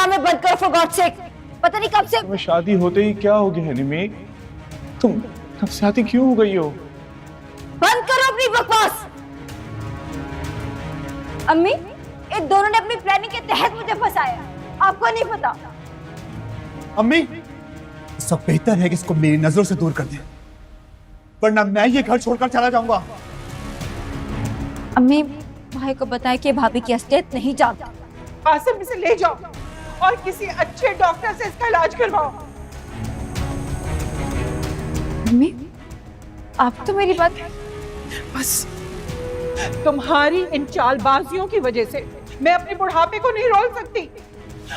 ड्रामे बंद करो फॉर गॉड सेक। पता नहीं कब से शादी होते ही क्या हो गया है निमी? तुम कब शादी क्यों हो गई हो? बंद करो अपनी बकवास। अम्मी, इन दोनों ने अपनी प्लानिंग के तहत मुझे फंसाया, आपको नहीं पता। अम्मी, सब बेहतर है कि इसको मेरी नजरों से दूर कर दे, वरना मैं ये घर छोड़कर चला जाऊंगा। अम्मी, भाई को बताएं कि भाभी की असलियत नहीं जानता। आसिम इसे ले जाओ और किसी अच्छे डॉक्टर से इसका इलाज करवाओ। अम्मी, आप तो मेरी बात बस तुम्हारी इन चालबाजियों की वजह से मैं अपने बुढ़ापे को नहीं रोल सकती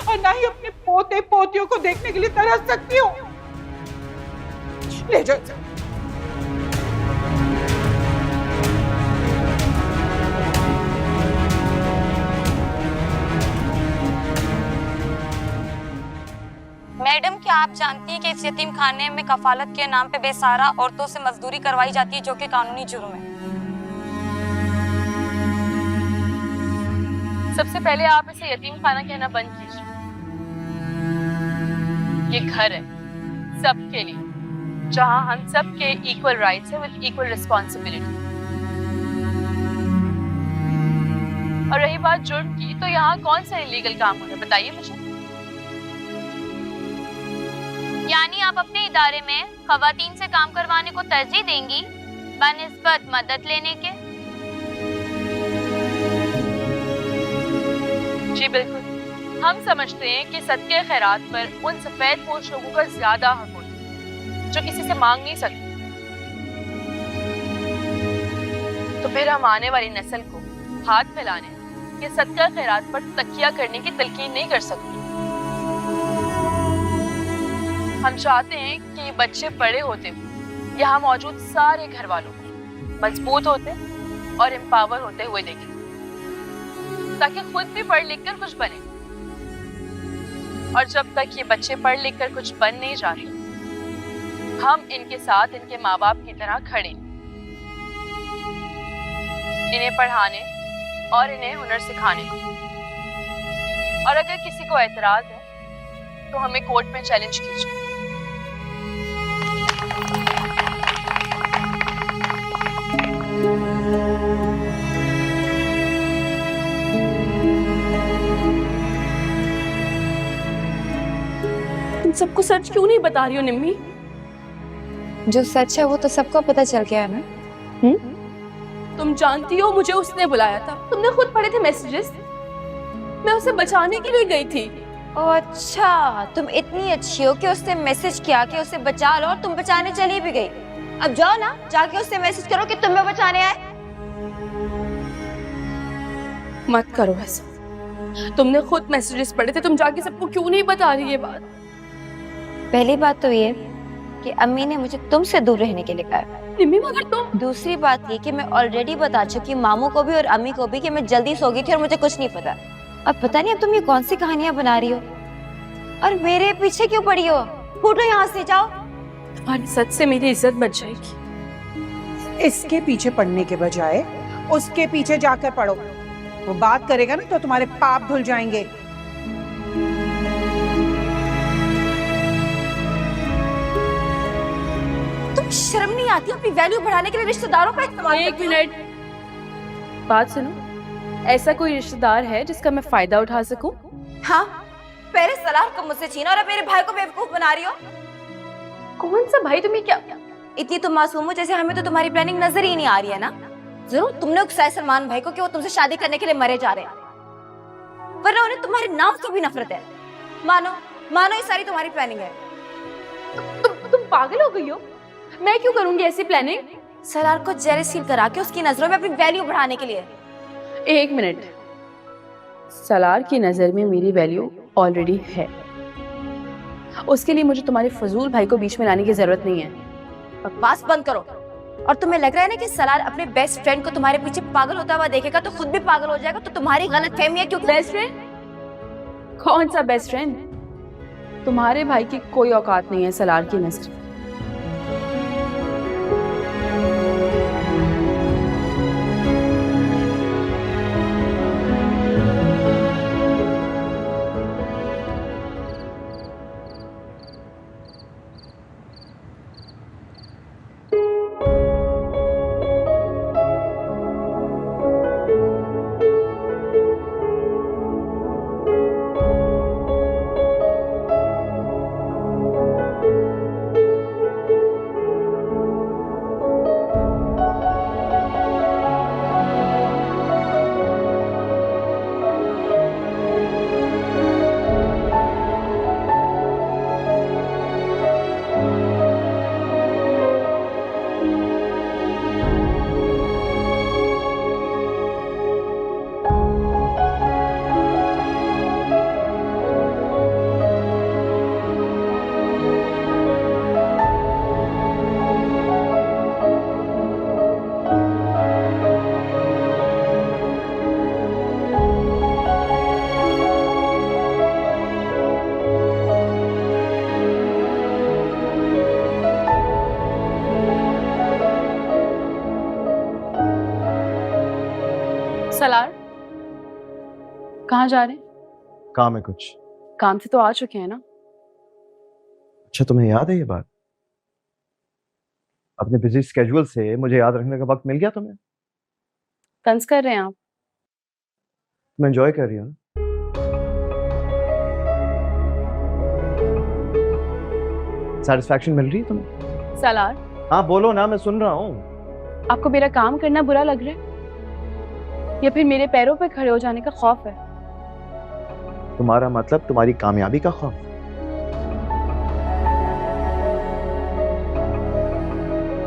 और ना ही अपने पोते पोतियों को देखने के लिए तरस सकती हूँ। ले जाओ इसे। मैडम, क्या आप जानती हैं कि इस यतीम खाने में कफालत के नाम पे बेसहारा औरतों से मजदूरी करवाई जाती है, जो कि कानूनी जुर्म है। सबसे पहले आप इसे यतीम खाना कहना बंद कीजिए। ये घर है सबके लिए, जहां हम सबके इक्वल राइट्स है विद इक्वल रिस्पॉन्सिबिलिटी। और रही बात जुर्म की, तो यहाँ कौन सा इलीगल काम हो रहा है बताइए मुझे। यानी आप अपने इदारे में खवातीन से काम करवाने को तरजीह देंगी बनिस्बत मदद लेने के? जी बिल्कुल, हम समझते हैं कि सदके खैरात पर उन सफेद पोश लोगों का ज्यादा हक होता है जो किसी से मांग नहीं सकते। तो फिर हम आने वाली नस्ल को हाथ फैलाने या सदका खैरात पर तकिया करने की तलकीन नहीं कर सकते। हम चाहते हैं कि बच्चे बड़े होते हुए यहाँ मौजूद सारे घर वालों को मजबूत होते और एम्पावर होते हुए देखें, ताकि खुद भी पढ़ लिख कर कुछ बने। और जब तक ये बच्चे पढ़ लिख कर कुछ बन नहीं जाते, हम इनके साथ इनके माँ बाप की तरह खड़े, इन्हें पढ़ाने और इन्हें हुनर सिखाने को। और अगर किसी को एतराज है तो हमें कोर्ट में चैलेंज कीजिए। तुम सबको सच क्यों नहीं बता रही हो निम्मी? जो सच है वो तो सबको पता चल गया है ना। तुम जानती हो मुझे उसने बुलाया था, तुमने खुद पढ़े थे मैसेजेस। मैं उसे बचाने के लिए गई थी। ओह अच्छा, तुम इतनी अच्छी हो कि उसने मैसेज किया कि उसे बचा लो और तुम बचाने चली भी गई। अब जाओ ना, जाके उससे मैसेज करो कि तुम्हें बचाने आए। मत करो ऐसा, तुमने खुद मैसेजेस पढ़े थे, तुम जाके सबको क्यों नहीं बता रही ये बात? पहली बात तो ये कि अम्मी ने मुझे तुमसे दूर रहने के लिए कहा। निम्मी मगर तुम। दूसरी बात ये कि मैं ऑलरेडी बता चुकी मामू को भी और अम्मी को भी कि मैं जल्दी सो गई थी और मुझे कुछ नहीं पता। अब पता नहीं अब तुम ये कौन सी कहानियां बना रही हो और मेरे पीछे क्यों पड़ी हो? फूटो यहाँ से, जाओ। तुम्हारी सच से मेरी इज्जत बच जाएगी। इसके पीछे पढ़ने के बजाय उसके पीछे जाकर पढ़ो। वो बात करेगा ना तो तुम्हारे पाप धुल जाएंगे। तुम शर्म नहीं आती अपनी वैल्यू बढ़ाने के लिए रिश्तेदारों का इस्तेमाल? एक मिनट, बात सुनो। ऐसा कोई रिश्तेदार है जिसका मैं फायदा उठा सकूं? हाँ, पहले सलार को मुझसे छीना और अब मेरे भाई को बेवकूफ बना रही हो। कौन सा भाई? तुम्हें क्या? इतनी तुम मासूम हो जैसे हमें तो तुम्हारी प्लानिंग नजर ही नहीं आ रही है ना। जरूर तुमने उकसाया सलमान भाई को कि वो तुमसे शादी करने के लिए मरे जा रहे हैं, वरना उन्हें तुम्हारे नाम से भी नफरत है। मानो मानो ये सारी तुम्हारी प्लानिंग है। तुम पागल हो गई हो? मैं क्यों करूंगी ऐसी प्लानिंग? सलार को जेलस फील करा के उसकी नजरों में अपनी वैल्यू बढ़ाने के लिए। एक मिनट, सलार की नजर में मेरी वैल्यू ऑलरेडी है। उसके लिए मुझे तुम्हारे फजूल भाई को बीच में लाने की जरूरत नहीं है। बकवास बंद करो। और तुम्हें लग रहा है ना कि सलार अपने बेस्ट फ्रेंड को तुम्हारे पीछे पागल होता हुआ देखेगा तो खुद भी पागल हो जाएगा? तो तुम्हारी गलत फहमी है। क्योंकि बेस्ट फ्रेंड? कौन सा बेस्ट फ्रेंड? तुम्हारे भाई की कोई औकात नहीं है सलार की नजर। सलार, कहाँ जा रहे हैं? काम है कुछ। काम से तो आ चुके हैं ना? अच्छा, तुम्हें याद है ये बात? अपने बिजी स्केड्यूल से मुझे याद रखने का वक्त मिल गया तुम्हें? तंज कर रहे हैं आप? मैं एंजॉय कर रही हूँ ना। सेटिस्फैक्शन मिल रही है तुम्हें? सलार, हाँ बोलो ना, मैं सुन रहा हूँ। आपको मेरा काम करना बुरा लग रहा है या फिर मेरे पैरों पे खड़े हो जाने का खौफ है? तुम्हारा मतलब तुम्हारी कामयाबी का खौफ?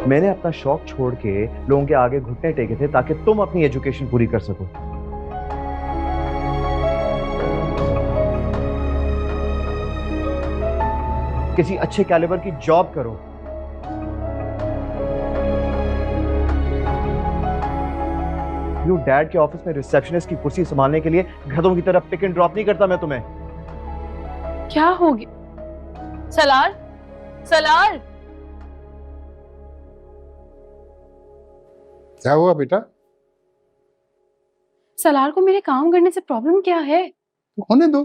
मैंने अपना शौक छोड़ के लोगों के आगे घुटने टेके थे ताकि तुम अपनी एजुकेशन पूरी कर सको। किसी अच्छे कैलिबर की जॉब करो। यूं डैड के ऑफिस में रिसेप्शनिस्ट की कुर्सी संभालने के लिए गधों की तरह पिक एंड ड्रॉप नहीं करता मैं तुम्हें। क्या हो गया? सलार, सलार, क्या हुआ बेटा? सलार को मेरे काम करने से प्रॉब्लम क्या है? होने दो,